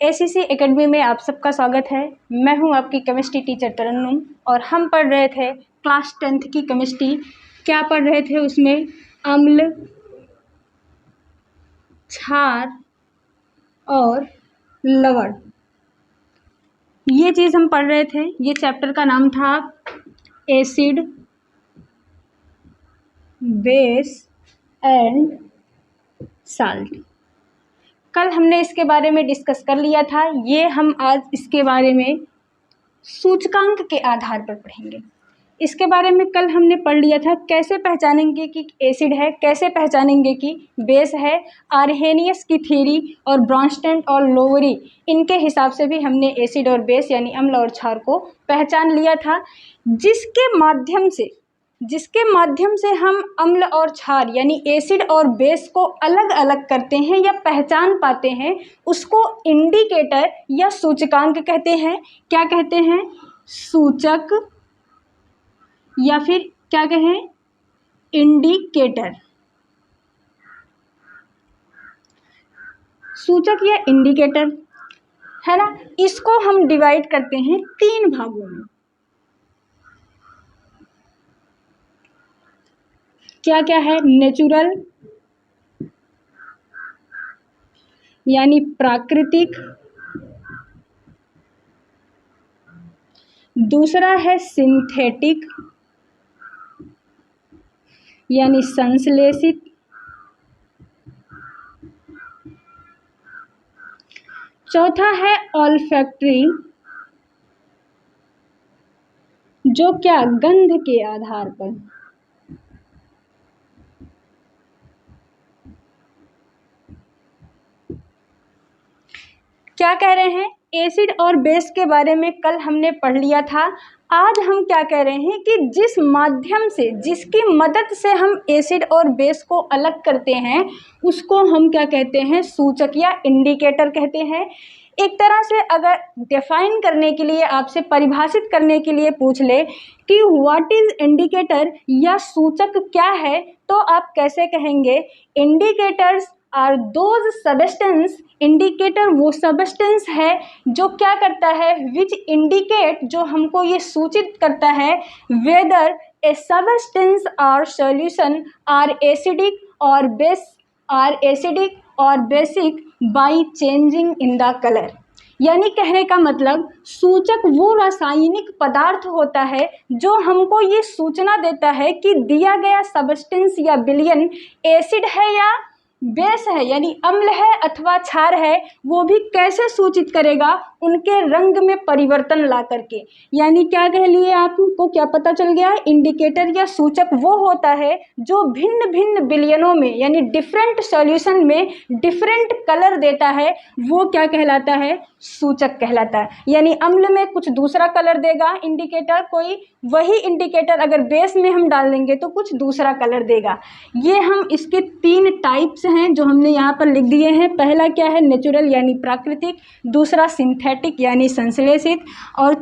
ACC academy में आप सबका स्वागत है। मैं हूं आपकी केमिस्ट्री टीचर तरन्नुम और हम पढ़ रहे थे क्लास 10th की केमिस्ट्री। क्या पढ़ रहे थे उसमें? अम्ल, क्षार और लवण, ये चीज़ हम पढ़ रहे थे। ये चैप्टर का नाम था एसिड, बेस एंड साल्ट। कल हमने इसके बारे में डिस्कस कर लिया था। ये हम आज इसके बारे में सूचकांक के आधार पर पढ़ेंगे। इसके बारे में कल हमने पढ़ लिया था, कैसे पहचानेंगे कि एसिड है, कैसे पहचानेंगे कि बेस है। आर्हेनियस की थ्योरी और ब्रॉन्स्टेड और लोवरी, इनके हिसाब से भी हमने एसिड और बेस यानी अम्ल और क्षार को पहचान लिया था। जिसके माध्यम से हम अम्ल और क्षार यानी एसिड और बेस को अलग अलग करते हैं या पहचान पाते हैं, उसको इंडिकेटर या सूचकांक कहते हैं। क्या कहते हैं? सूचक या फिर क्या कहें? इंडिकेटर। सूचक या इंडिकेटर है ना। इसको हम डिवाइड करते हैं 3 भागों में। क्या क्या है? नेचुरल यानी प्राकृतिक, दूसरा है सिंथेटिक यानी संश्लेषित, चौथा है ऑल्फैक्टरी, जो क्या? गंध के आधार पर। क्या कह रहे हैं? एसिड और बेस के बारे में कल हमने पढ़ लिया था। आज हम क्या कह रहे हैं कि जिस माध्यम से, जिसकी मदद से हम एसिड और बेस को अलग करते हैं, उसको हम क्या कहते हैं? सूचक या इंडिकेटर कहते हैं। एक तरह से अगर डिफाइन करने के लिए, आपसे परिभाषित करने के लिए पूछ ले कि व्हाट इज इंडिकेटर या सूचक क्या है, तो आप कैसे कहेंगे? Indicators are those substance. Indicator वो सब्सटेंस है जो क्या करता है? विच इंडिकेट, जो हमको ये सूचित करता है वेदर ए सब्सटेंस और सॉल्यूशन आर एसिडिक और basic by changing in the colour. यानी कहने का मतलब, सूचक वो रासायनिक पदार्थ होता है जो हमको ये सूचना देता है कि दिया गया सब्सटेंस या विलयन एसिड है या बेस है, यानी अम्ल है अथवा क्षार है, वो भी कैसे सूचित करेगा? उनके रंग में परिवर्तन ला करके। यानी क्या कह लिए? आपको क्या पता चल गया? इंडिकेटर या सूचक वो होता है जो भिन्न भिन्न विलयनों में यानी डिफरेंट सॉल्यूशन में डिफरेंट कलर देता है, वो क्या कहलाता है? सूचक कहलाता है। यानी अम्ल में कुछ दूसरा कलर देगा इंडिकेटर, कोई वही इंडिकेटर अगर बेस में हम डाल देंगे तो कुछ दूसरा कलर देगा। ये हम इसके 3 टाइप्स हैं जो हमने यहाँ पर लिख दिए हैं। पहला क्या है? नेचुरल यानी प्राकृतिक, दूसरा सिंथेटिक यानी संश्लेषित, और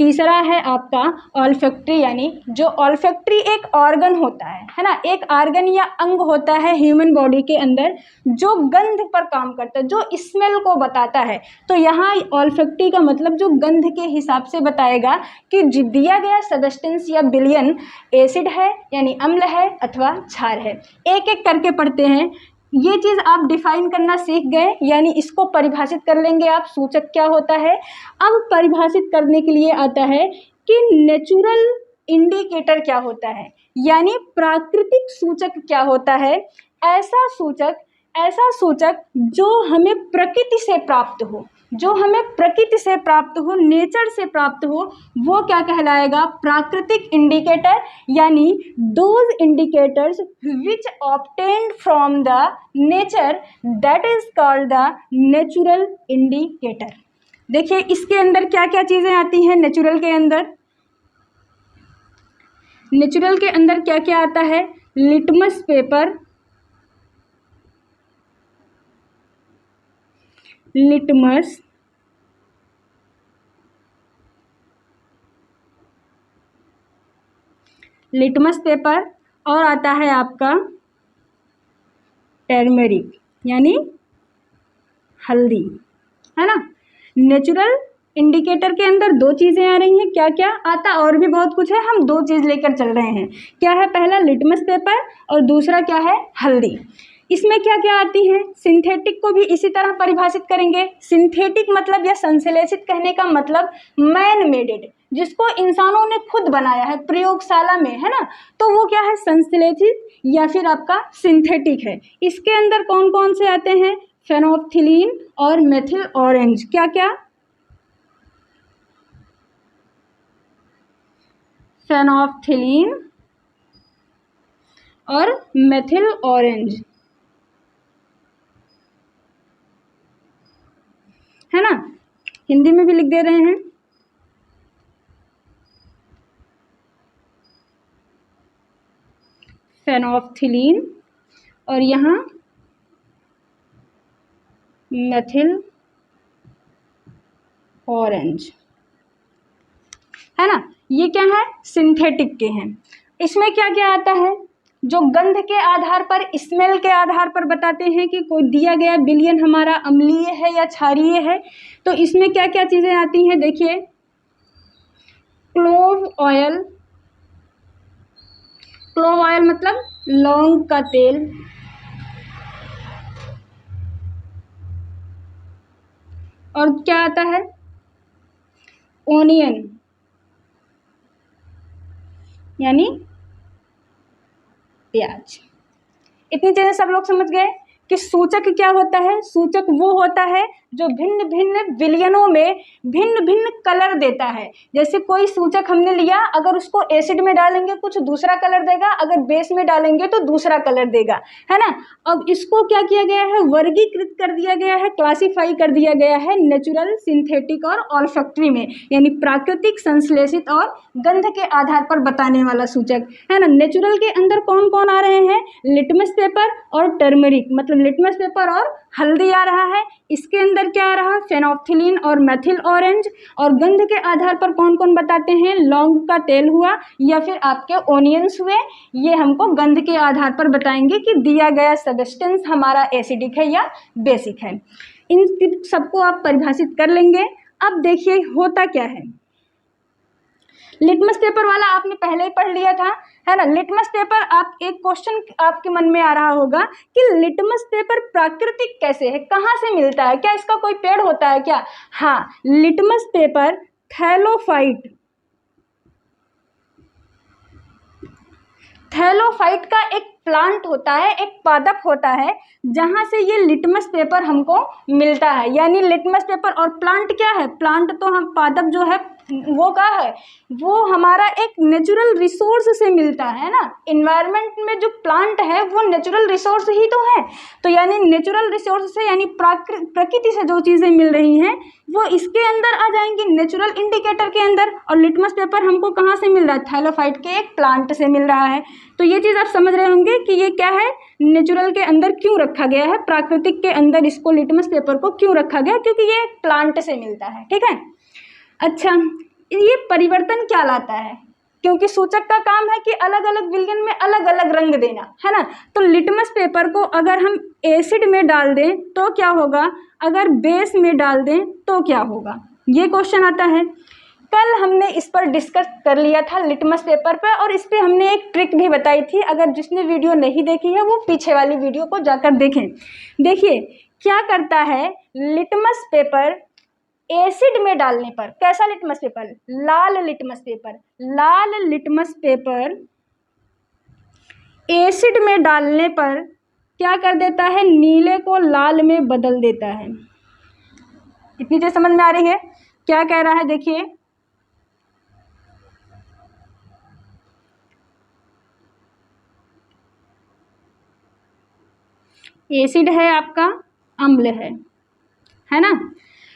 तीसरा है आपका ऑल्फैक्टरी, यानी जो ऑल्फैक्टरी एक ऑर्गन होता है ना, एक ऑर्गन या अंग होता है ह्यूमन बॉडी के अंदर जो गंध पर काम करता है, जो स्मेल को बताता है। तो यहाँ ऑल्फैक्टरी का मतलब जो गंध के हिसाब से बताएगा कि दिया गया सब्सटेंस या विलयन एसिड है यानी अम्ल है अथवा क्षार है। एक एक करके पढ़ते हैं। ये चीज़ आप डिफाइन करना सीख गए, यानी इसको परिभाषित कर लेंगे आप, सूचक क्या होता है। अब परिभाषित करने के लिए आता है कि नेचुरल इंडिकेटर क्या होता है, यानी प्राकृतिक सूचक क्या होता है। ऐसा सूचक जो हमें प्रकृति से प्राप्त हो, नेचर से प्राप्त हो, वो क्या कहलाएगा? प्राकृतिक इंडिकेटर। यानी those indicators which obtained from the nature, that is called the natural indicator. देखिए इसके अंदर क्या क्या चीज़ें आती हैं। नेचुरल के अंदर क्या क्या आता है? लिटमस पेपर, लिटमस पेपर, और आता है आपका टर्मरिक यानी हल्दी। है ना। नेचुरल इंडिकेटर के अंदर दो चीज़ें आ रही हैं, क्या क्या आता, और भी बहुत कुछ है, हम दो चीज़ लेकर चल रहे हैं। क्या है, पहला लिटमस पेपर और दूसरा क्या है, हल्दी। इसमें क्या क्या आती है, सिंथेटिक को भी इसी तरह परिभाषित करेंगे। सिंथेटिक मतलब या संश्लेषित कहने का मतलब मैन मेडेड, जिसको इंसानों ने खुद बनाया है प्रयोगशाला में, है ना, तो वो क्या है, संश्लेषित या फिर आपका सिंथेटिक है। इसके अंदर कौन कौन से आते हैं, फेनोल्फथलीन और मेथिल ऑरेंज। क्या क्या, फेनोल्फथलीन और मेथिल ऑरेंज, है ना, हिंदी में भी लिख दे रहे हैं। फेनोल्फथलीन और यहाँ मेथिल ऑरेंज, है ना, ये क्या है, सिंथेटिक के हैं। इसमें क्या क्या आता है, जो गंध के आधार पर, स्मेल के आधार पर बताते हैं कि कोई दिया गया विलयन हमारा अम्लीय है या क्षारीय है। तो इसमें क्या क्या चीज़ें आती हैं, देखिए, क्लोव ऑयल, क्लोव ऑयल मतलब लौंग का तेल, और क्या आता है, ओनियन यानी प्याज। इतनी चीजें सब लोग समझ गए कि सूचक क्या होता है। सूचक वो होता है जो भिन्न भिन्न विलयनों में भिन्न भिन्न कलर देता है। जैसे कोई सूचक हमने लिया, अगर उसको एसिड में डालेंगे कुछ दूसरा कलर देगा, अगर बेस में डालेंगे तो दूसरा कलर देगा, है ना। अब इसको क्या किया गया है, वर्गीकृत कर दिया गया है, क्लासिफाई कर दिया गया है नेचुरल, सिंथेटिक और ऑल्फैक्टरी में, यानी प्राकृतिक, संश्लेषित और गंध के आधार पर बताने वाला सूचक, है ना। नेचुरल के अंदर कौन कौन आ रहे हैं, लिटमस पेपर और टर्मरिक, मतलब लिटमस पेपर और हल्दी आ रहा है। इसके अंदर क्या आ रहा है, फेनोल्फथलीन और मेथिल ऑरेंज। और गंध के आधार पर कौन कौन बताते हैं, लौंग का तेल हुआ या फिर आपके ओनियंस हुए। ये हमको गंध के आधार पर बताएंगे कि दिया गया सब्सटेंस हमारा एसिडिक है या बेसिक है। इन सबको आप परिभाषित कर लेंगे। अब देखिए होता क्या है, लिटमस पेपर वाला आपने पहले ही पढ़ लिया था, है ना। लिटमस पेपर, आप एक क्वेश्चन आपके मन में आ रहा होगा कि लिटमस पेपर प्राकृतिक कैसे है, कहाँ से मिलता है, क्या इसका कोई पेड़ होता है क्या। हाँ, लिटमस पेपर थैलोफाइट, थैलोफाइट का एक प्लांट होता है, एक पादप होता है, जहां से ये लिटमस पेपर हमको मिलता है। यानी लिटमस पेपर और प्लांट क्या है, प्लांट तो हम, पादप जो है वो क्या है, वो हमारा एक नेचुरल रिसोर्स से मिलता है ना। इन्वायरमेंट में जो प्लांट है वो नेचुरल रिसोर्स ही तो है। तो यानी नेचुरल रिसोर्स से, यानी प्रकृति से जो चीज़ें मिल रही हैं वो इसके अंदर आ जाएंगी, नेचुरल इंडिकेटर के अंदर। और लिटमस पेपर हमको कहाँ से मिल रहा है, थैलोफाइट के एक प्लांट से मिल रहा है। तो ये चीज़ आप समझ रहे होंगे कि ये क्या है, नेचुरल के अंदर क्यों रखा गया है, प्राकृतिक के अंदर इसको लिटमस पेपर को क्यों रखा गया, क्योंकि ये प्लांट से मिलता है, ठीक है। अच्छा, ये परिवर्तन क्या लाता है, क्योंकि सूचक का काम है कि अलग अलग विलयन में अलग अलग रंग देना, है ना। तो लिटमस पेपर को अगर हम एसिड में डाल दें तो क्या होगा, अगर बेस में डाल दें तो क्या होगा, ये क्वेश्चन आता है। कल हमने इस पर डिस्कस कर लिया था लिटमस पेपर पर, और इस पर हमने एक ट्रिक भी बताई थी। अगर जिसने वीडियो नहीं देखी है वो पीछे वाली वीडियो को जाकर देखें। देखिए क्या करता है, लिटमस पेपर एसिड में डालने पर, कैसा लिटमस पेपर, लाल लिटमस पेपर, लाल लिटमस पेपर एसिड में डालने पर क्या कर देता है, नीले को लाल में बदल देता है। इतनी चीज समझ में आ रही है, क्या कह रहा है, देखिए एसिड है आपका, अम्ल है ना।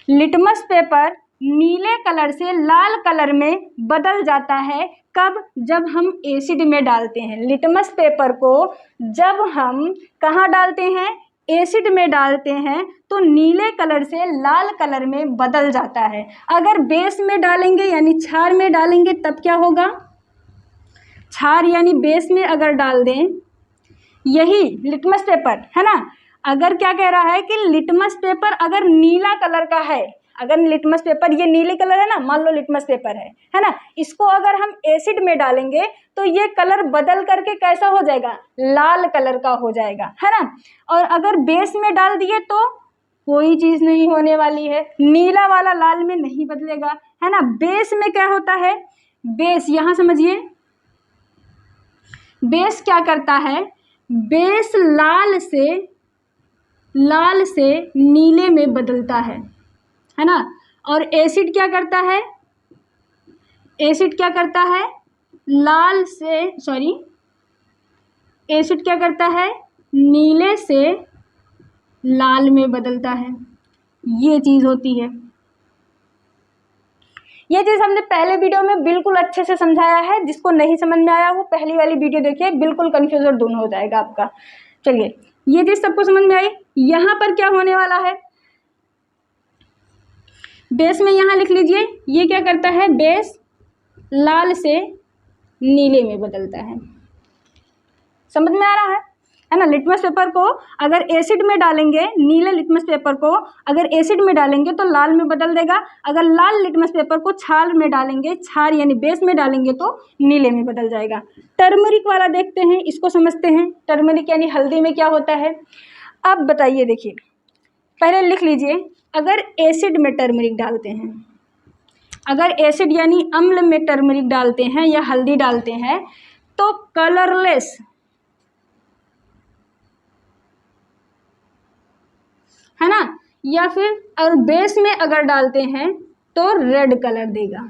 लिटमस पेपर नीले कलर से लाल कलर में बदल जाता है, कब, जब हम एसिड में डालते हैं। लिटमस पेपर को जब हम कहाँ डालते हैं, एसिड में डालते हैं, तो नीले कलर से लाल कलर में बदल जाता है। अगर बेस में डालेंगे यानी क्षार में डालेंगे तब क्या होगा, क्षार यानी बेस में अगर डाल दें, यही लिटमस पेपर, है ना, अगर क्या कह रहा है कि लिटमस पेपर अगर नीला कलर का है, अगर लिटमस पेपर ये नीले कलर है ना, मान लो लिटमस पेपर है ना, इसको अगर हम एसिड में डालेंगे तो ये कलर बदल करके कैसा हो जाएगा, लाल कलर का हो जाएगा, है ना। और अगर बेस में डाल दिए तो कोई चीज़ नहीं होने वाली है, नीला वाला लाल में नहीं बदलेगा, है ना। बेस में क्या होता है, बेस यहाँ समझिए, बेस क्या करता है, बेस लाल से नीले में बदलता है ना। और एसिड क्या करता है, एसिड क्या करता है, एसिड क्या करता है, नीले से लाल में बदलता है। ये चीज़ होती है, ये चीज़ हमने पहले वीडियो में बिल्कुल अच्छे से समझाया है। जिसको नहीं समझ में आया वो पहली वाली वीडियो देखिए, बिल्कुल कन्फ्यूज और दूर हो जाएगा आपका। चलिए, ये चीज़ सबको समझ में आई। यहाँ पर क्या होने वाला है, बेस में यहाँ लिख लीजिए, ये क्या करता है, बेस लाल से नीले में बदलता है। समझ में आ रहा है ना। लिटमस पेपर को अगर एसिड में डालेंगे, नीले लिटमस पेपर को अगर एसिड में डालेंगे तो लाल में बदल देगा, अगर लाल लिटमस पेपर को क्षार में डालेंगे, क्षार यानी बेस में डालेंगे तो नीले में बदल जाएगा। टर्मरिक वाला देखते हैं, इसको समझते हैं। टर्मरिक यानी हल्दी में क्या होता है, अब बताइए, देखिए पहले लिख लीजिए, अगर एसिड में टर्मरिक डालते हैं, अगर एसिड यानी अम्ल में टर्मरिक डालते हैं या हल्दी डालते हैं तो कलरलेस, है ना, या फिर और बेस में अगर डालते हैं तो रेड कलर देगा।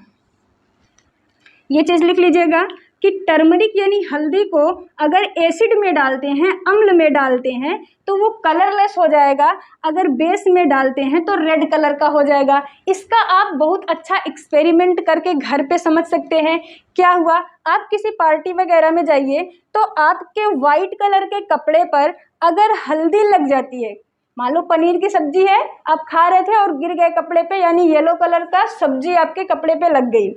ये चीज़ लिख लीजिएगा कि टर्मरिक यानी हल्दी को अगर एसिड में डालते हैं, अम्ल में डालते हैं तो वो कलरलेस हो जाएगा, अगर बेस में डालते हैं तो रेड कलर का हो जाएगा। इसका आप बहुत अच्छा एक्सपेरिमेंट करके घर पे समझ सकते हैं। क्या हुआ, आप किसी पार्टी वगैरह में जाइए तो आपके वाइट कलर के कपड़े पर अगर हल्दी लग जाती है, मान लो पनीर की सब्जी है, आप खा रहे थे और गिर गए कपड़े पे, यानी येलो कलर का सब्जी आपके कपड़े पे लग गई।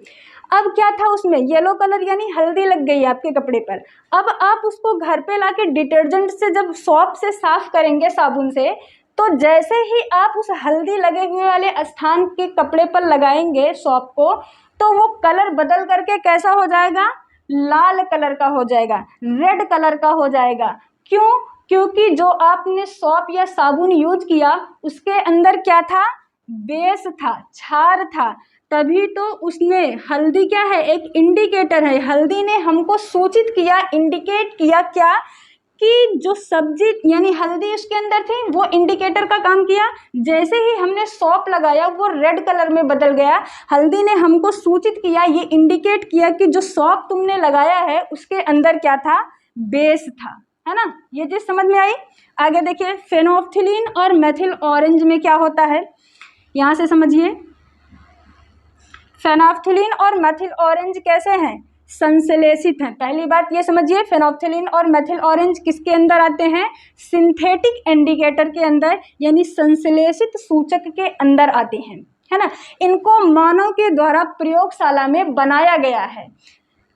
अब क्या था उसमें, येलो कलर यानी हल्दी लग गई आपके कपड़े पर। अब आप उसको घर पे लाके डिटर्जेंट से जब सॉप से साफ करेंगे, साबुन से, तो जैसे ही आप उस हल्दी लगे हुए वाले स्थान के कपड़े पर लगाएंगे सॉप को, तो वो कलर बदल करके कैसा हो जाएगा, लाल कलर का हो जाएगा, रेड कलर का हो जाएगा। क्यों, क्योंकि जो आपने सॉप या साबुन यूज किया उसके अंदर क्या था, बेस था, क्षार था, तभी तो उसने, हल्दी क्या है, एक इंडिकेटर है, हल्दी ने हमको सूचित किया, इंडिकेट किया क्या, कि जो सब्जी यानी हल्दी उसके अंदर थी वो इंडिकेटर का काम किया। जैसे ही हमने सौंफ लगाया वो रेड कलर में बदल गया। हल्दी ने हमको सूचित किया, ये इंडिकेट किया कि जो सौंफ तुमने लगाया है उसके अंदर क्या था, बेस था, है ना। ये चीज़ समझ में आई। आगे देखिए, फेनोल्फथलीन और मेथिल ऑरेंज में क्या होता है, यहाँ से समझिए। फेनोल्फथलीन और मेथिल ऑरेंज कैसे हैं, संश्लेषित हैं। पहली बात ये समझिए, फेनोल्फथलीन और मेथिल ऑरेंज किसके अंदर आते हैं, सिंथेटिक इंडिकेटर के अंदर, यानी संश्लेषित सूचक के अंदर आते हैं, है ना। इनको मानव के द्वारा प्रयोगशाला में बनाया गया है।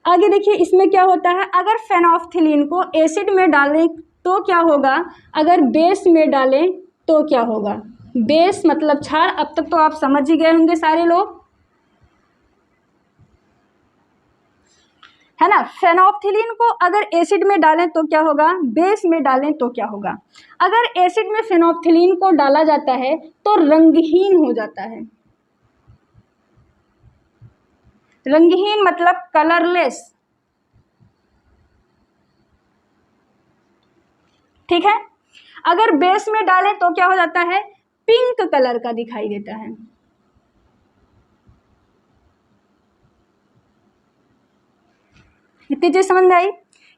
आगे देखिए, इसमें क्या होता है, अगर फेनोल्फथलीन को एसिड में डालें तो क्या होगा, अगर बेस में डालें तो क्या होगा। बेस मतलब क्षार, अब तक तो आप समझ ही गए होंगे सारे लोग, है ना। फेनोल्फथलीन को अगर एसिड में डालें तो क्या होगा, बेस में डालें तो क्या होगा। अगर एसिड में फेनोल्फथलीन को डाला जाता है तो रंगहीन हो जाता है। रंगहीन मतलब कलरलेस, ठीक है। अगर बेस में डालें तो क्या हो जाता है, पिंक कलर का दिखाई देता है। इतनी चीज समझ में आई।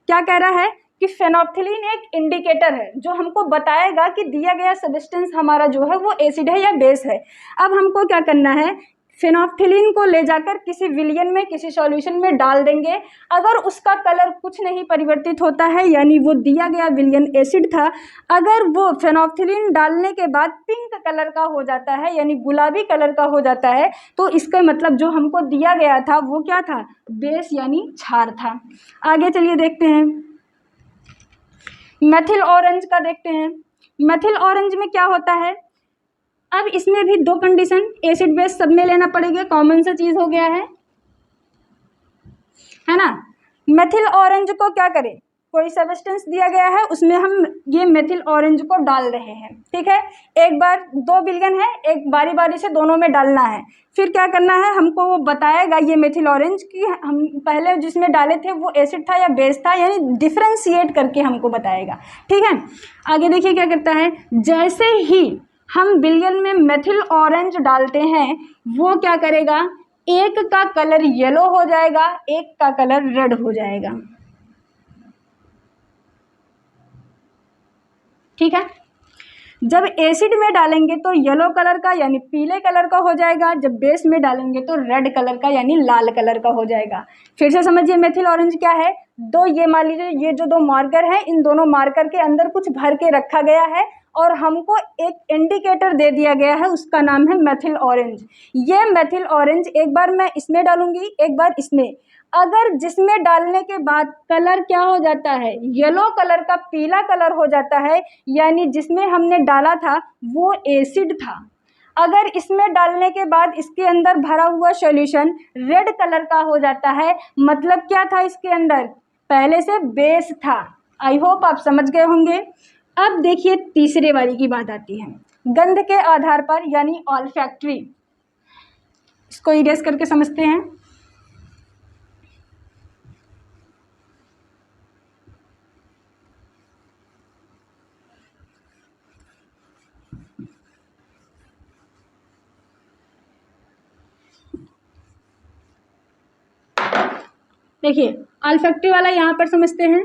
क्या कह रहा है कि फेनोल्फथलीन एक इंडिकेटर है जो हमको बताएगा कि दिया गया सब्सटेंस हमारा जो है वो एसिड है या बेस है। अब हमको क्या करना है, फेनोल्फथलीन को ले जाकर किसी विलयन में, किसी सॉल्यूशन में डाल देंगे। अगर उसका कलर कुछ नहीं परिवर्तित होता है, यानी वो दिया गया विलयन एसिड था, अगर वो फेनोल्फथलीन डालने के बाद पिंक कलर का हो जाता है, यानी गुलाबी कलर का हो जाता है, तो इसका मतलब जो हमको दिया गया था वो क्या था, बेस यानी क्षार था। आगे चलिए देखते हैं, मेथिल ऑरेंज का देखते हैं। मेथिल ऑरेंज में क्या होता है, अब इसमें भी दो कंडीशन एसिड बेस सब में लेना पड़ेगा, कॉमन सा चीज हो गया है ना। मेथिल ऑरेंज को क्या करें, कोई सब्सटेंस दिया गया है उसमें हम ये मेथिल ऑरेंज को डाल रहे हैं, ठीक है। एक बार 2 बिलियन है, एक बारी बारी से दोनों में डालना है। फिर क्या करना है, हमको वो बताएगा ये मेथिल ऑरेंज कि हम पहले जिसमें डाले थे वो एसिड था या बेस था, यानी डिफ्रेंशिएट करके हमको बताएगा, ठीक है। आगे देखिए क्या करता है, जैसे ही हम बिलियन में मेथिल ऑरेंज डालते हैं वो क्या करेगा, एक का कलर येलो हो जाएगा, एक का कलर रेड हो जाएगा, ठीक है। जब एसिड में डालेंगे तो येलो कलर का यानी पीले कलर का हो जाएगा, जब बेस में डालेंगे तो रेड कलर का यानी लाल कलर का हो जाएगा। फिर से समझिए मेथिल ऑरेंज क्या है, दो ये मान लीजिए ये जो 2 मार्कर हैं, इन दोनों मार्कर के अंदर कुछ भर के रखा गया है और हमको एक इंडिकेटर दे दिया गया है, उसका नाम है मेथिल ऑरेंज। ये मेथिल ऑरेंज एक बार मैं इसमें डालूंगी, एक बार इसमें, अगर जिसमें डालने के बाद कलर क्या हो जाता है, येलो कलर का पीला कलर हो जाता है, यानी जिसमें हमने डाला था वो एसिड था। अगर इसमें डालने के बाद इसके अंदर भरा हुआ सॉल्यूशन रेड कलर का हो जाता है, मतलब क्या था इसके अंदर, पहले से बेस था। आई होप आप समझ गए होंगे। अब देखिए तीसरे वाली की बात आती है, गंध के आधार पर यानी ऑल्फैक्टरी। इसको इरेज करके समझते हैं। देखिए ऑल्फैक्टरी वाला यहाँ पर समझते हैं,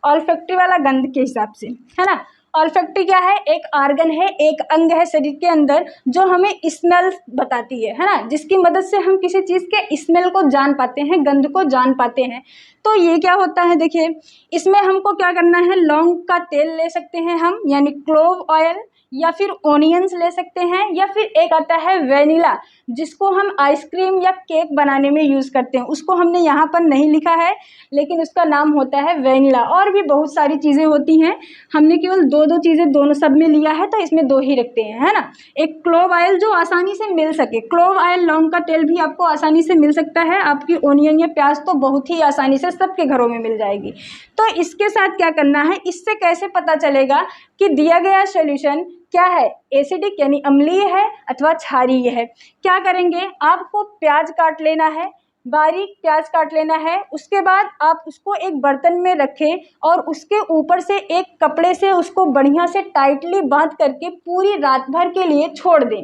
ऑल्फैक्टरी वाला गंध के हिसाब से, है ना। ऑल्फैक्टरी क्या है, एक आर्गन है, एक अंग है शरीर के अंदर जो हमें स्मेल बताती है ना, जिसकी मदद से हम किसी चीज़ के स्मेल को जान पाते हैं, गंध को जान पाते हैं। तो ये क्या होता है, देखिए इसमें हमको क्या करना है, लौंग का तेल ले सकते हैं हम यानी क्लोव ऑयल, या फिर ओनियंस ले सकते हैं, या फिर एक आता है वेनिला जिसको हम आइसक्रीम या केक बनाने में यूज़ करते हैं, उसको हमने यहाँ पर नहीं लिखा है लेकिन उसका नाम होता है वेनिला। और भी बहुत सारी चीज़ें होती हैं, हमने केवल 2 चीज़ें दोनों सब में लिया है तो इसमें 2 ही रखते हैं, है ना। एक क्लोव ऑयल जो आसानी से मिल सके, क्लोव ऑयल लौंग का तेल भी आपको आसानी से मिल सकता है, आपकी ओनियन या प्याज तो बहुत ही आसानी से सबके घरों में मिल जाएगी। तो इसके साथ क्या करना है, इससे कैसे पता चलेगा कि दिया गया सॉल्यूशन क्या है, एसिडिक यानी अम्लीय है अथवा क्षारीय है। क्या करेंगे, आपको प्याज काट लेना है, बारीक प्याज काट लेना है, उसके बाद आप उसको एक बर्तन में रखें और उसके ऊपर से एक कपड़े से उसको बढ़िया से टाइटली बांध करके पूरी रात भर के लिए छोड़ दें।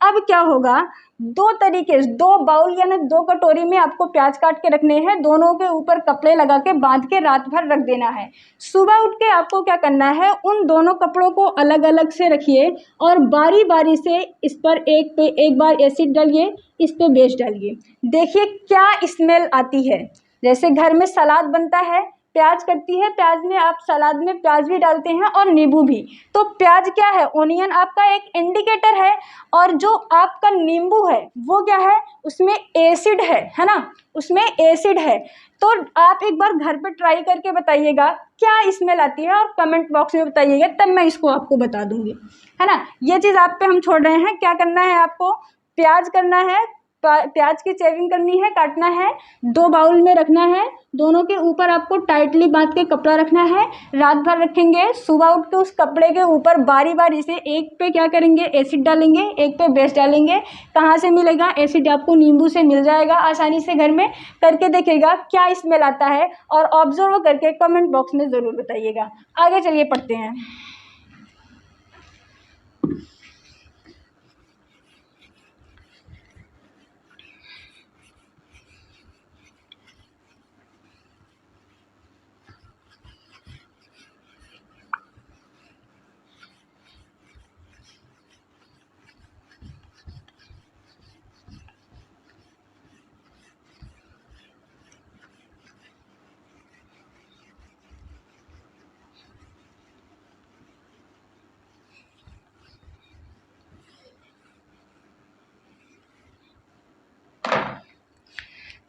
अब क्या होगा, 2 तरीके, 2 बाउल यानी 2 कटोरी में आपको प्याज काट के रखने हैं, दोनों के ऊपर कपड़े लगा के बांध के रात भर रख देना है। सुबह उठ के आपको क्या करना है, उन दोनों कपड़ों को अलग अलग से रखिए और बारी बारी से इस पर एक पे एक बार एसिड डालिए, इस पे बेस डालिए, देखिए क्या स्मेल आती है। जैसे घर में सलाद बनता है, प्याज कटती है, प्याज में आप सलाद में प्याज भी डालते हैं और नींबू भी, तो प्याज क्या है, ओनियन आपका एक इंडिकेटर है, और जो आपका नींबू है वो क्या है, उसमें एसिड है ना, उसमें एसिड है। तो आप एक बार घर पे ट्राई करके बताइएगा क्या स्मेल आती है और कमेंट बॉक्स में बताइएगा, तब मैं इसको आपको बता दूंगी, है ना। ये चीज़ आप पे हम छोड़ रहे हैं, क्या करना है आपको, प्याज करना है, प्याज की चेविंग करनी है, काटना है, 2 बाउल में रखना है, दोनों के ऊपर आपको टाइटली बांध के कपड़ा रखना है, रात भर रखेंगे, सुबह उठ के उस कपड़े के ऊपर बारी बारी से एक पे क्या करेंगे, एसिड डालेंगे, एक पे बेस डालेंगे। कहाँ से मिलेगा एसिड, आपको नींबू से मिल जाएगा आसानी से, घर में करके देखिएगा क्या स्मेल आता है और ऑब्जर्व करके कमेंट बॉक्स में ज़रूर बताइएगा। आगे चलिए पढ़ते हैं।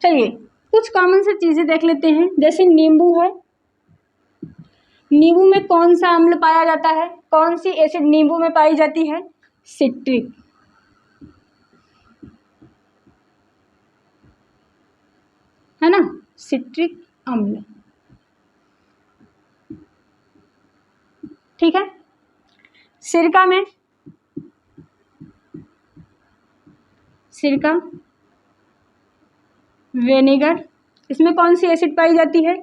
चलिए कुछ कॉमन से चीज़ें देख लेते हैं, जैसे नींबू है, नींबू में कौन सा अम्ल पाया जाता है? कौन सी एसिड नींबू में पाई जाती है? सिट्रिक, है ना, सिट्रिक अम्ल। ठीक है। सिरका में, सिरका, विनेगर, इसमें कौन सी एसिड पाई जाती है?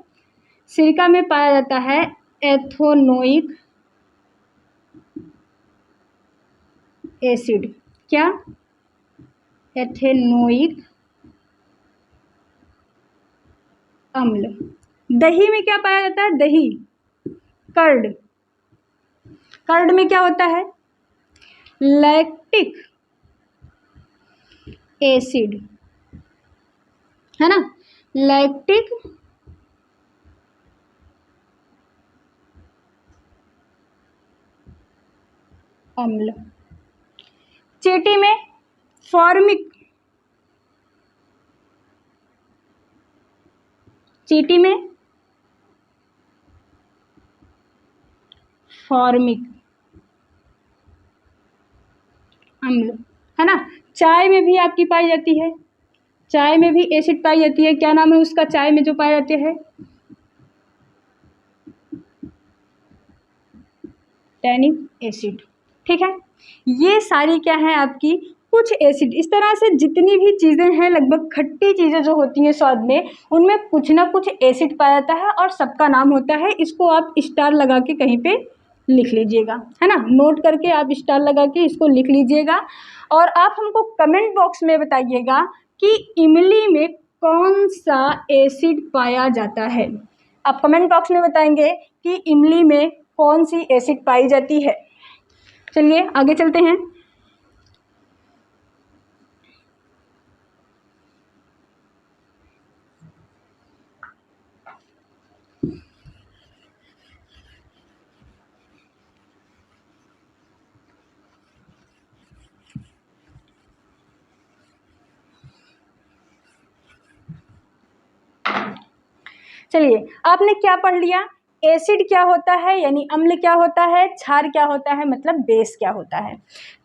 सिरका में पाया जाता है एथोनोइक एसिड। क्या? एथेनोइक अम्ल। दही में क्या पाया जाता है? दही, कर्ड, कर्ड में क्या होता है? लैक्टिक एसिड, है ना, लैक्टिक अम्ल। चींटी में फॉर्मिक, चींटी में फॉर्मिक अम्ल, है ना। चाय में भी आपकी पाई जाती है, चाय में भी एसिड पाई जाती है। क्या नाम है उसका? चाय में जो पाए जाते हैं, टैनिक एसिड। ठीक है। ये सारी क्या है आपकी? कुछ एसिड। इस तरह से जितनी भी चीज़ें हैं, लगभग खट्टी चीज़ें जो होती हैं स्वाद में, उनमें कुछ ना कुछ एसिड पाया जाता है और सबका नाम होता है। इसको आप स्टार लगा के कहीं पे लिख लीजिएगा, है ना, नोट करके आप स्टार लगा के इसको लिख लीजिएगा। और आप हमको कमेंट बॉक्स में बताइएगा कि इमली में कौन सा एसिड पाया जाता है। आप कमेंट बॉक्स में बताएंगे कि इमली में कौन सी एसिड पाई जाती है। चलिए आगे चलते हैं। चलिए, आपने क्या पढ़ लिया? एसिड क्या होता है, यानी अम्ल क्या होता है, क्षार क्या होता है, मतलब बेस क्या होता है।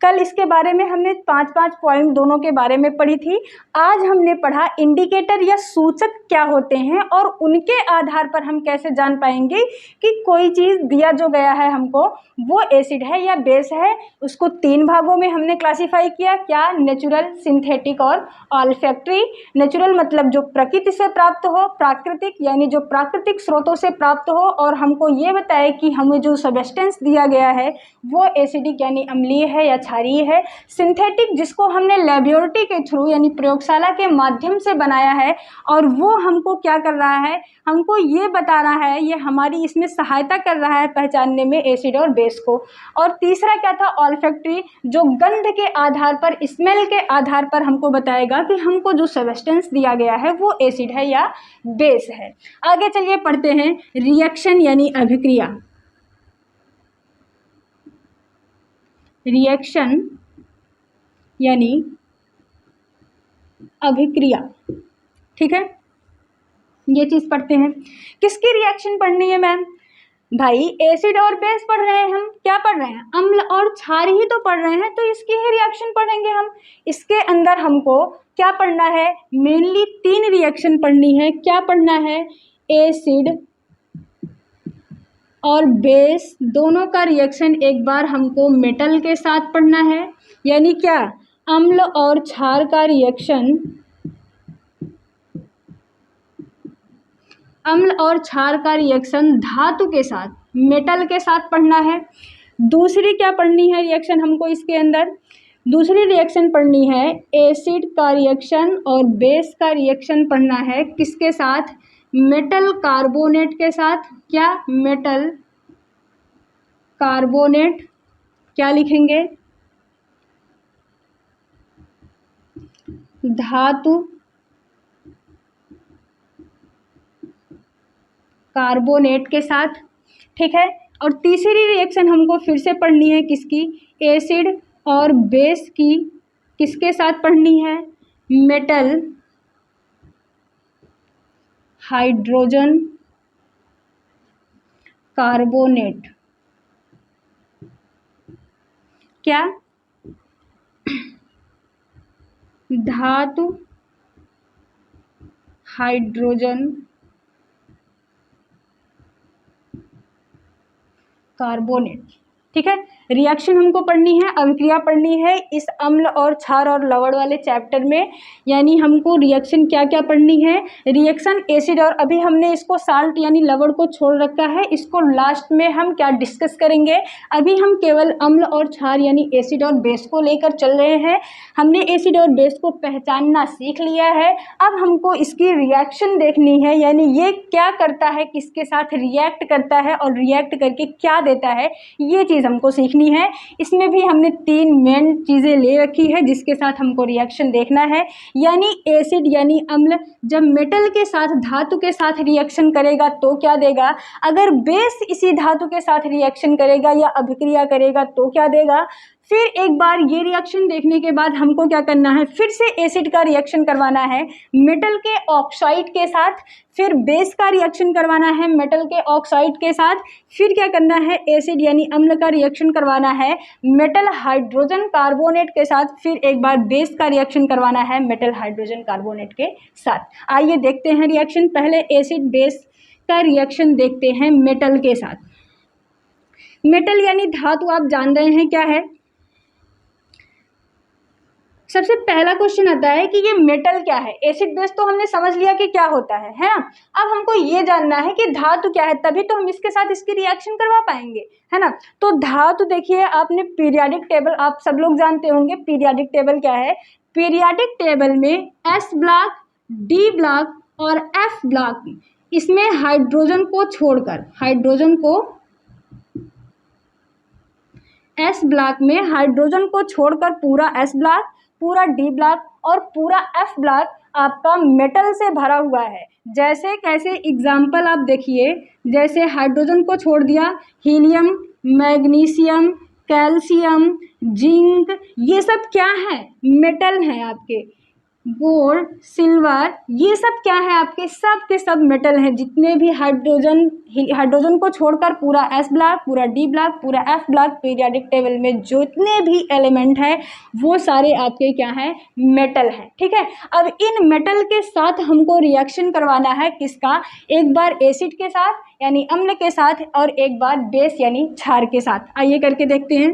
कल इसके बारे में हमने 5-5 पॉइंट दोनों के बारे में पढ़ी थी। आज हमने पढ़ा इंडिकेटर या सूचक क्या होते हैं और उनके आधार पर हम कैसे जान पाएंगे कि कोई चीज़ दिया जो गया है हमको वो एसिड है या बेस है। उसको 3 भागों में हमने क्लासीफाई किया। क्या? नेचुरल, सिंथेटिक और ऑल्फैक्टरी। नेचुरल मतलब जो प्रकृति से प्राप्त हो, प्राकृतिक यानी जो प्राकृतिक स्रोतों से प्राप्त हो और हमको ये बताए कि हमें जो सब्सटेंस दिया गया है वो एसिडिक यानी अम्लीय है या क्षारीय है। सिंथेटिक जिसको हमने लैबोरेटरी के थ्रू यानी प्रयोगशाला के माध्यम से बनाया है और वो हमको क्या कर रहा है, हमको ये बता रहा है, ये हमारी इसमें सहायता कर रहा है पहचानने में एसिड और बेस को। और तीसरा क्या था? ऑल्फैक्टरी, जो गंध के आधार पर, स्मेल के आधार पर हमको बताएगा कि हमको जो सब्सटेंस दिया गया है वो एसिड है या बेस है। आगे चलिए पढ़ते हैं रिएक्शन यानी अभिक्रिया। रिएक्शन यानी अभिक्रिया। ठीक है, ये चीज पढ़ते हैं। किसकी रिएक्शन पढ़नी है मैम? भाई एसिड और बेस पढ़ रहे हैं हम। क्या पढ़ रहे हैं? अम्ल और क्षार ही तो पढ़ रहे हैं, तो इसकी ही रिएक्शन पढ़ेंगे हम। इसके अंदर हमको क्या पढ़ना है? मेनली 3 रिएक्शन पढ़नी है। क्या पढ़ना है? एसिड और बेस दोनों का रिएक्शन एक बार हमको मेटल के साथ पढ़ना है। यानी क्या? अम्ल और क्षार का रिएक्शन, अम्ल और क्षार का रिएक्शन धातु के साथ, मेटल के साथ पढ़ना है। दूसरी क्या पढ़नी है रिएक्शन हमको इसके अंदर? दूसरी रिएक्शन पढ़नी है एसिड का रिएक्शन और बेस का रिएक्शन पढ़ना है। किसके साथ? मेटल कार्बोनेट के साथ। क्या? Metal carbonate. क्या लिखेंगे? धातु कार्बोनेट के साथ। ठीक है। और तीसरी रिएक्शन हमको फिर से पढ़नी है किसकी? एसिड और बेस की। किसके साथ पढ़नी है? मेटल हाइड्रोजन कार्बोनेट, क्या धातु हाइड्रोजन कार्बोनेट। ठीक है, रिएक्शन हमको पढ़नी है, अभिक्रिया पढ़नी है इस अम्ल और क्षार और लवण वाले चैप्टर में। यानी हमको रिएक्शन क्या क्या पढ़नी है, रिएक्शन एसिड और अभी हमने इसको साल्ट यानी लवण को छोड़ रखा है, इसको लास्ट में हम क्या डिस्कस करेंगे। अभी हम केवल अम्ल और क्षार यानी एसिड और बेस को लेकर चल रहे हैं। हमने एसिड और बेस को पहचानना सीख लिया है, अब हमको इसकी रिएक्शन देखनी है, यानी ये क्या करता है, किसके साथ रिएक्ट करता है और रिएक्ट करके क्या देता है, ये चीज़ हमको सीखनी है। इसमें भी हमने 3 मेन चीज़ें ले रखी है जिसके साथ हमको रिएक्शन देखना है। यानी एसिड यानी अम्ल जब मेटल के साथ धातु के साथ रिएक्शन करेगा तो क्या देगा, अगर बेस इसी धातु के साथ रिएक्शन करेगा या अभिक्रिया करेगा तो क्या देगा। फिर एक बार ये रिएक्शन देखने के बाद हमको क्या करना है, फिर से एसिड का रिएक्शन करवाना है मेटल के ऑक्साइड के साथ, फिर बेस का रिएक्शन करवाना है मेटल के ऑक्साइड के साथ, फिर क्या करना है एसिड यानी अम्ल का रिएक्शन करवाना है मेटल हाइड्रोजन कार्बोनेट के साथ, फिर एक बार बेस का रिएक्शन करवाना है मेटल हाइड्रोजन कार्बोनेट के साथ। आइए देखते हैं रिएक्शन। पहले एसिड बेस का रिएक्शन देखते हैं मेटल के साथ। मेटल यानी धातु आप जान रहे हैं क्या है। सबसे पहला क्वेश्चन आता है कि ये मेटल क्या है। एसिड बेस तो हमने समझ लिया कि क्या होता है ना। अब हमको ये जानना है कि धातु क्या है, तभी तो हम इसके साथ इसकी रिएक्शन करवा पाएंगे, है ना। तो धातु देखिए, आपने पीरियाडिक टेबल आप सब लोग जानते होंगे। पीरियाडिक टेबल क्या है, पीरियाडिक टेबल में एस ब्लॉक, डी ब्लॉक और एफ ब्लॉक, इसमें हाइड्रोजन को छोड़कर, हाइड्रोजन को एस ब्लॉक में हाइड्रोजन को छोड़कर पूरा एस ब्लॉक, पूरा डी ब्लॉक और पूरा एफ ब्लॉक आपका मेटल से भरा हुआ है। जैसे कैसे एग्जाम्पल आप देखिए, जैसे हाइड्रोजन को छोड़ दिया, हीलियम, मैग्नीशियम, कैल्शियम, जिंक, ये सब क्या है, मेटल हैं आपके। गोल्ड, सिल्वर, ये सब क्या है आपके, सब के सब मेटल हैं। जितने भी हाइड्रोजन को छोड़कर पूरा एस ब्लॉक, पूरा डी ब्लॉक, पूरा एफ ब्लॉक, पीरियाडिक टेबल में जितने भी एलिमेंट हैं वो सारे आपके क्या हैं, मेटल हैं। ठीक है, अब इन मेटल के साथ हमको रिएक्शन करवाना है किसका, एक बार एसिड के साथ यानी अम्ल के साथ और एक बार बेस यानी क्षार के साथ। आइए करके देखते हैं।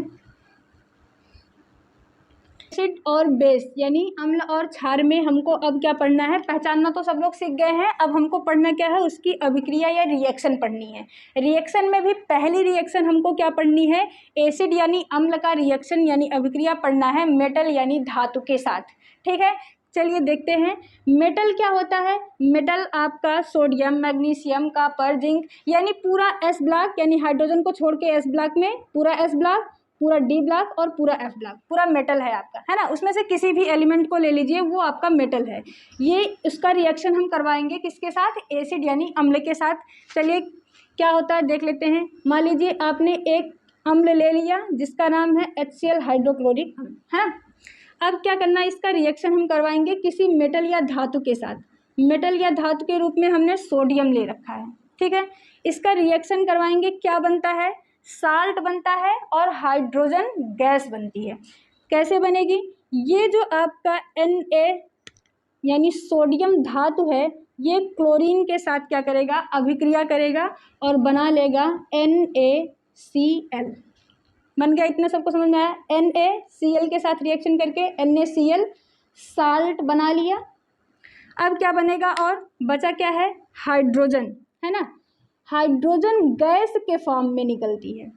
एसिड और बेस यानी अम्ल और क्षार में हमको अब क्या पढ़ना है, पहचानना तो सब लोग सीख गए हैं, अब हमको पढ़ना क्या है, उसकी अभिक्रिया या रिएक्शन पढ़नी है। रिएक्शन में भी पहली रिएक्शन हमको क्या पढ़नी है, एसिड यानी अम्ल का रिएक्शन यानी अभिक्रिया पढ़ना है मेटल यानी धातु के साथ। ठीक है, चलिए देखते हैं। मेटल क्या होता है, मेटल आपका सोडियम, मैग्नीशियम, कॉपर, जिंक यानी पूरा एस ब्लॉक यानी हाइड्रोजन को छोड़ के एस ब्लॉक में पूरा एस ब्लॉक, पूरा डी ब्लॉक और पूरा एफ ब्लॉक, पूरा मेटल है आपका, है ना। उसमें से किसी भी एलिमेंट को ले लीजिए, वो आपका मेटल है। ये उसका रिएक्शन हम करवाएंगे किसके साथ, एसिड यानी अम्ल के साथ। चलिए क्या होता है देख लेते हैं। मान लीजिए आपने एक अम्ल ले लिया जिसका नाम है HCl हाइड्रोक्लोरिक अम्ल, है। अब क्या करना है, इसका रिएक्शन हम करवाएंगे किसी मेटल या धातु के साथ। मेटल या धातु के रूप में हमने सोडियम ले रखा है। ठीक है, इसका रिएक्शन करवाएंगे, क्या बनता है, साल्ट बनता है और हाइड्रोजन गैस बनती है। कैसे बनेगी, ये जो आपका Na यानी सोडियम धातु है, ये क्लोरीन के साथ क्या करेगा, अभिक्रिया करेगा और बना लेगा NaCl। बन गया, इतना सबको समझ में आया। NaCl के साथ रिएक्शन करके NaCl साल्ट बना लिया। अब क्या बनेगा, और बचा क्या है, हाइड्रोजन, है ना। हाइड्रोजन गैस के फॉर्म में निकलती है,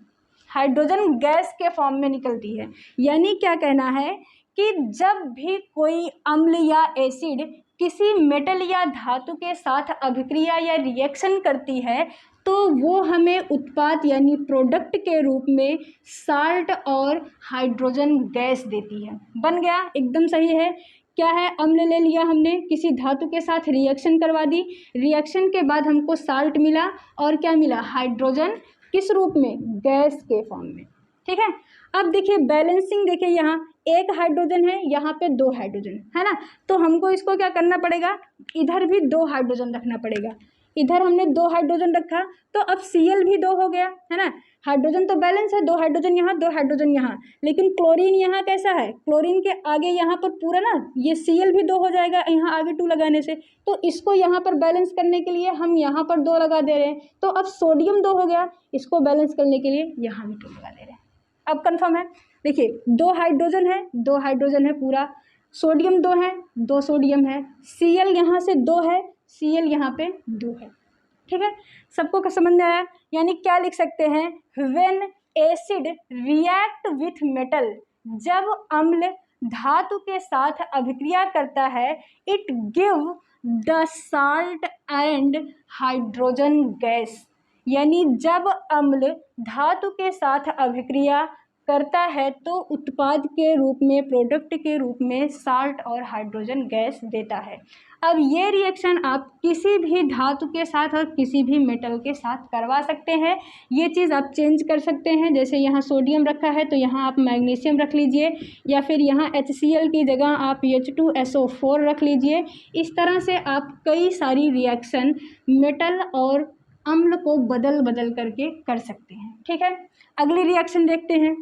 हाइड्रोजन गैस के फॉर्म में निकलती है। यानी क्या कहना है कि जब भी कोई अम्ल या एसिड किसी मेटल या धातु के साथ अभिक्रिया या रिएक्शन करती है तो वो हमें उत्पाद यानी प्रोडक्ट के रूप में साल्ट और हाइड्रोजन गैस देती है। बन गया, एकदम सही है। क्या है, अम्ल ले लिया हमने, किसी धातु के साथ रिएक्शन करवा दी, रिएक्शन के बाद हमको साल्ट मिला और क्या मिला, हाइड्रोजन, किस रूप में, गैस के फॉर्म में। ठीक है, अब देखिए बैलेंसिंग, देखिए यहाँ एक हाइड्रोजन है, यहाँ पे 2 हाइड्रोजन है ना, तो हमको इसको क्या करना पड़ेगा, इधर भी 2 हाइड्रोजन रखना पड़ेगा। इधर हमने 2 हाइड्रोजन रखा तो अब Cl भी 2 हो गया, है ना। हाइड्रोजन तो बैलेंस है, 2 हाइड्रोजन यहाँ 2 हाइड्रोजन यहाँ, लेकिन क्लोरीन यहाँ कैसा है, क्लोरीन के आगे यहाँ पर पूरा ना ये Cl भी 2 हो जाएगा यहाँ आगे 2 लगाने से, तो इसको यहाँ पर बैलेंस करने के लिए हम यहाँ पर 2 लगा दे रहे हैं, तो अब सोडियम 2 हो गया, इसको बैलेंस करने के लिए यहाँ भी 2 लगा दे रहे हैं। अब कन्फर्म है, देखिए 2 हाइड्रोजन है, 2 हाइड्रोजन है पूरा, सोडियम 2 है, 2 सोडियम है, Cl यहाँ से 2 है, Cl यहाँ पे 2 है, ठीक है। सबको का समझ में आया। यानी क्या लिख सकते हैं, when acid react with metal, जब अम्ल धातु के साथ अभिक्रिया करता है, it give the salt and hydrogen gas, यानी जब अम्ल धातु के साथ अभिक्रिया करता है तो उत्पाद के रूप में, प्रोडक्ट के रूप में साल्ट और हाइड्रोजन गैस देता है। अब ये रिएक्शन आप किसी भी धातु के साथ और किसी भी मेटल के साथ करवा सकते हैं। ये चीज़ आप चेंज कर सकते हैं, जैसे यहाँ सोडियम रखा है तो यहाँ आप मैग्नीशियम रख लीजिए, या फिर यहाँ HCl की जगह आप H2SO4 रख लीजिए। इस तरह से आप कई सारी रिएक्शन मेटल और अम्ल को बदल बदल करके कर सकते हैं, ठीक है। अगली रिएक्शन देखते हैं।